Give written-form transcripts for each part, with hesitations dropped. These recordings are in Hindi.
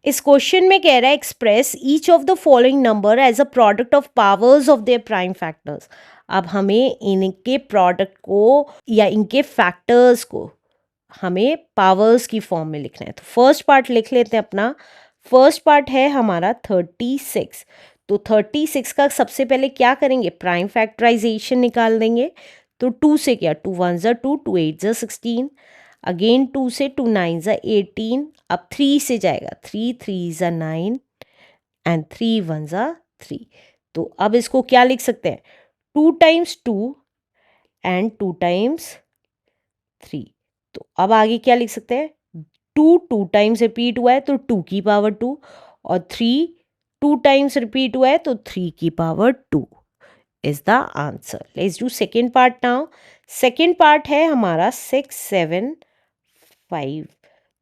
इस क्वेश्चन में कह रहा है express each of the following number as a product of powers of their prime factors. अब हमें इनके प्रोडक्ट को या इनके फैक्टर्स को हमें पावर्स की फॉर्म में लिखना है। तो फर्स्ट पार्ट लिख लेते हैं अपना। फर्स्ट पार्ट है हमारा 36। तो 36 का सबसे पहले क्या करेंगे, प्राइम फैक्टराइजेशन निकाल देंगे। तो 2 से क्या, 2 1 ज़ा 2, 2 8 ज़ा 16, अगेन 2 से 2 9 ज़ा 18, अब 3 से जाएगा, 3 3 ज़ा 9 एंड 3 1 ज़ा 3। तो अब इसको क्या लिख सकते हैं, 2 टाइम्स 2 एंड 2 टाइम्स 3। तो अब आगे क्या लिख सकते हैं, 2 2 टाइम्स रिपीट हुआ है तो 2 की पावर 2, और 3 2 टाइम्स रिपीट हुआ है तो 3 की power 2 is the answer. Let's do second part now. Second part है हमारा 675।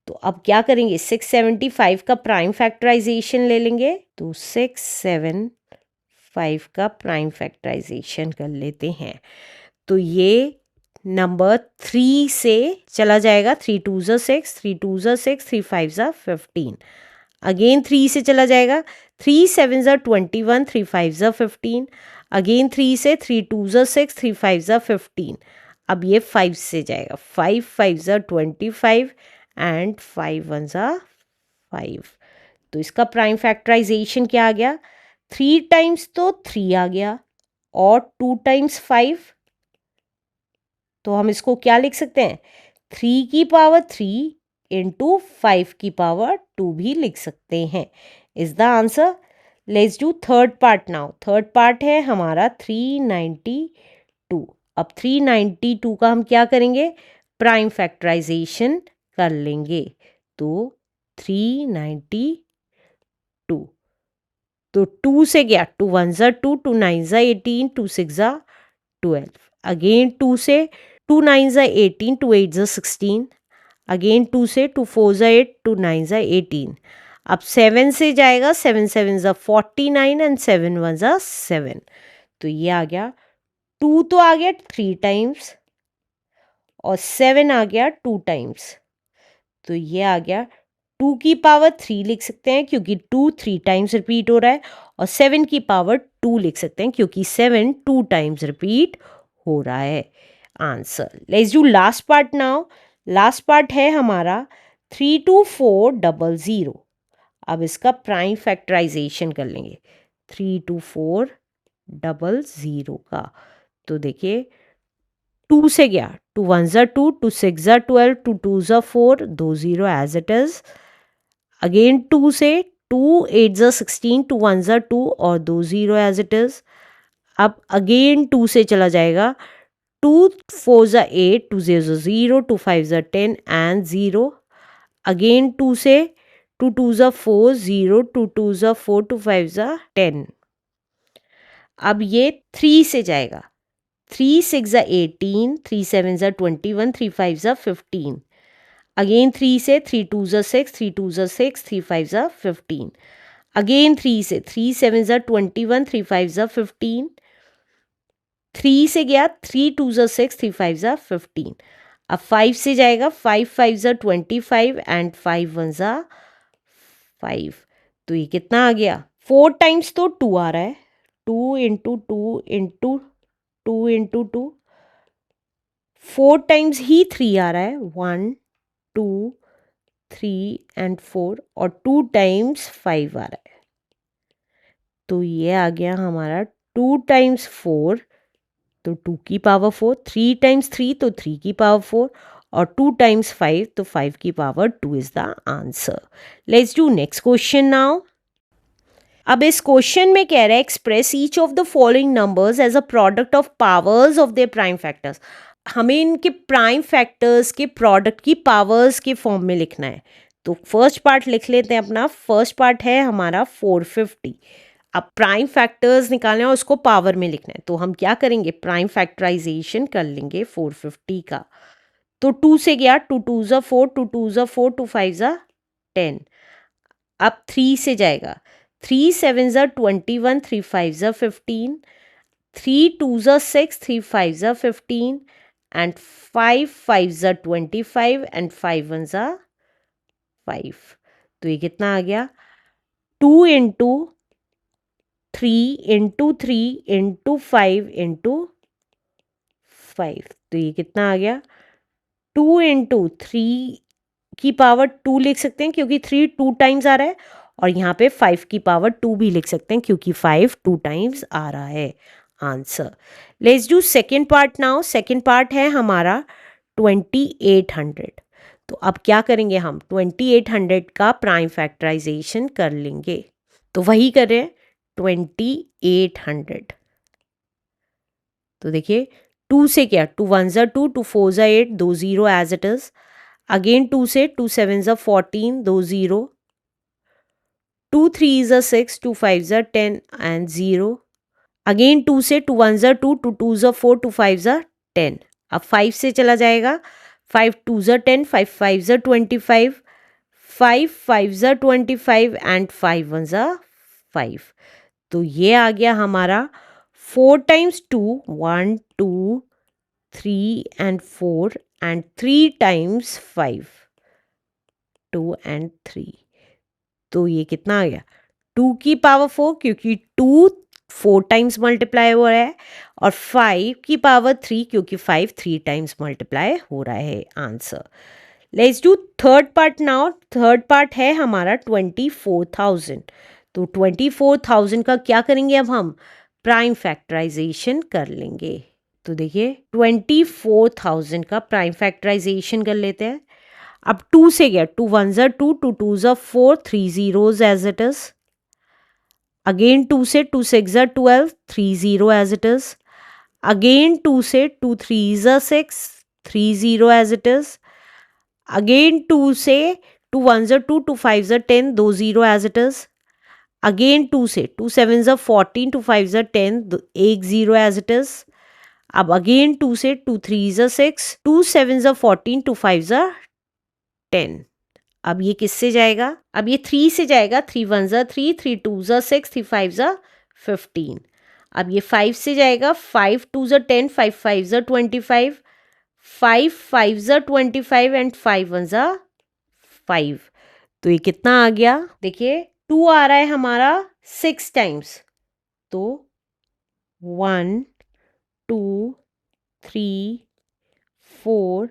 तो अब क्या करेंगे, 675 का प्राइम फैक्टराइजेशन ले लेंगे। तो 675 का प्राइम फैक्टराइजेशन कर लेते हैं। तो ये नंबर 3 से चला जाएगा, 3 2 ज़ा 6, 3 2 ज़ा 6, 3 5 ज़ा 15, अगेन 3 से चला जाएगा, 3 7 ज़ा 21, 3 5 ज़ा 15, अगेन 3 से, 3 2 ज़ा 6, 3 5 ज़ा 15, अब ये 5 से जाएगा, 5 5 ज़ा 25 एंड 5 1 ज़ा 5। तो इसका प्राइम फैक्टराइजेशन क्या आ गया, 3 टाइम्स तो 3 आ गया और 2 टाइम्स 5, तो हम इसको क्या लिख सकते हैं, 3 की पावर 3 इंटू 5 की पावर 2 भी लिख सकते हैं, is the answer. Let's do third part now. Third part है हमारा 392। अब 392 का हम क्या करेंगे, प्राइम फैक्टराइजेशन कर लेंगे। तो 392, तो 2 से गया, 2 1 ज़ा 2, 2 9 ज़ा 18, 2 6 ज़ा 12, अगेन 2 से, 2 9 ज़ा 18, 2 8 ज़ा 16, अगेन 2 से, 2 4 ज़ा 8, 2 9 ज़ा 18, अब 7 से जाएगा, 7 7 ज़ा 49 एंड 7 1 ज़ा 7। तो ये आ गया, 2 तो आ गया 3 टाइम्स और 7 आ गया 2 टाइम्स। तो ये आ गया 2 की पावर 3 लिख सकते हैं क्योंकि 2 3 टाइम्स रिपीट हो रहा है, और 7 की पावर 2 लिख सकते हैं क्योंकि 7 2 टाइम्स रिपीट हो रहा है। Answer. Let's do last part now. Last part है हमारा 32400। अब इसका प्राइम फैक्टराइजेशन कर लेंगे 32400 का। तो देखिए, 2 से गया, 2 1 ज़ा 2, 2 6 ज़ा 12, 2 2 ज़ा 4, 2 0 एज इट इज, अगेन 2 से, 2 8 ज़ा 16, 2 1 ज़ा 2 और 2 0 एज इट इज। अब अगेन 2 से चला जाएगा, 2 4 ज़ा 8, 2 0 0, 2 5 ज़ा 10 एंड 0, अगेन 2 से, 2 2 ज़ा 4 0, 2 2 ज़ा 4, 2 5 ज़ा 10, अब ये 3 से जाएगा, 3 6 ज़ा 18, 3 7 ज़ा 21, 3 5 ज़ा 15, अगेन 3 से, 3 2 ज़ा 6, 3 2 ज़ा 6, 3 5 ज़ा 15, अगेन 3 से, 3 7 ज़ा 21, 3 5 ज़ा 15, 3 से गया, 3 2 ज़ा 6, 3 5 ज़ा 15, अब 5 से जाएगा, 5 5 ज़ा 25 एंड 5 1 ज़ा 5। तो ये कितना आ गया, 4 टाइम्स तो 2 आ रहा है, 2 इंटू 2 इंटू 2 इंटू 2, 4 टाइम्स ही 3 आ रहा है, 1 2 3 एंड 4, और 2 टाइम्स 5 आ रहा है। तो ये आ गया हमारा 2 टाइम्स 4, तो 2 की पावर 4, 3 टाइम्स 3 तो 3 की पावर 4, और 2 टाइम्स 5 तो 5 की power 2 is the answer. Let's do next question now. अब इस क्वेश्चन में कह रहा है express each of the following numbers as a product of powers of their prime factors. हमें इनके प्राइम फैक्टर्स के प्रोडक्ट की पावर्स के फॉर्म में लिखना है। तो फर्स्ट पार्ट लिख लेते हैं अपना। फर्स्ट पार्ट है हमारा 450। अब प्राइम फैक्टर्स निकालना है और उसको पावर में लिखना है, तो हम क्या करेंगे, प्राइम फैक्टराइजेशन कर लेंगे 450 का। तो 2 से गया, 2 2 ज़ा 4, 2 2 ज़ा 4, 2 5 ज़ा 10, अब 3 से जाएगा, 3 7 ज़ा 21, 3 5 ज़ा 15, 3 2 ज़ा 6, 3 5 ज़ा 15 एंड 5 5 ज़ा 25 एंड 5 1 ज़ा 5। तो ये कितना आ गया 2 इंटू 3 इंटू 3 इंटू 5 इंटू 5। तो ये कितना आ गया 2 इंटू 3 की पावर 2 लिख सकते हैं क्योंकि 3 2 टाइम्स आ रहा है, और यहाँ पे 5 की पावर 2 भी लिख सकते हैं क्योंकि 5 2 टाइम्स आ रहा है। Answer. Let's do second part now. Second part है हमारा 2800। तो अब क्या करेंगे हम 2800 का प्राइम फैक्टराइजेशन कर लेंगे। तो वही कर रहे हैं 2800। तो देखिए 2 से क्या 2 1 ज़ा 2 2 4 ज़ा 8 2 0 एज इट इज। अगेन 2 से 2 7 ज़ा 14 2 0 2 3 ज़ा 6 2 5 ज़ा 10 एंड 0। अगेन 2 से 2 1 ज़ा 2 2 2 ज़ा 4 2 5 ज़ा 10। अब 5 से चला जाएगा 5 2 ज़ा 10 5 5 ज़ा 25 5 5 ज़ा 25 एंड 5 1 ज़ा 5। तो ये आ गया हमारा 4 times 2 1 2 3 and 4 and 3 times 5 2 and 3। तो ये कितना आ गया 2 की पावर 4 क्योंकि 2 4 टाइम्स मल्टीप्लाई हो रहा है, और 5 की पावर 3 क्योंकि 5 3 टाइम्स मल्टीप्लाई हो रहा है। Answer. Let's do third part now. Third part है हमारा 24,000। तो 24,000 का क्या करेंगे अब हम प्राइम फैक्टराइजेशन कर लेंगे। तो देखिए 24,000 का प्राइम फैक्टराइजेशन कर लेते हैं। अब 2 से गया 2 1 ज़ा 2 2 2 ज़ा 4 3 zeros as it is. Again 2 से 2 6 ज़ा 12 3 0 एज इट इज। अगेन 2 से 2 3 ज़ा 6 3 0 एज इट इज। अगेन 2 से 2 1 ज़ा 2 2 5 ज़ा 10 2 0 एज इट इज। अगेन 2 से 2 7 ज़ा 14 2 5 ज़ा 10 1 0 एज इट इज। अब अगेन 2 से 2 3 ज़ा 6 2 7 ज़ा 14 2 5 ज़ा 10। अब ये किससे जाएगा, अब ये 3 से जाएगा 3 1 ज़ा 3 3 2 ज़ा 6 3 5 ज़ा 15। अब ये 5 से जाएगा 5 2 ज़ा 10 5 5 ज़ा 25 5 5 ज़ा 25 एंड 5 1 ज़ा 5। तो ये कितना आ गया, देखिए 2 आ रहा है हमारा 6 टाइम्स। तो 1 2 3 4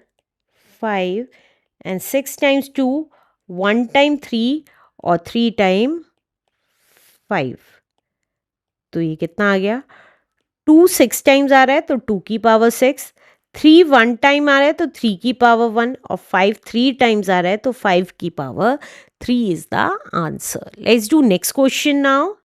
5 एंड 6 टाइम्स 2 1 टाइम 3 और 3 टाइम 5। तो ये कितना आ गया 2 6 टाइम्स आ रहा है तो 2 की पावर 6, 3 1 टाइम आ रहा है तो 3 की पावर 1, और 5 3 टाइम्स आ रहा है तो 5 की power 3 is the answer. Let's do next question now.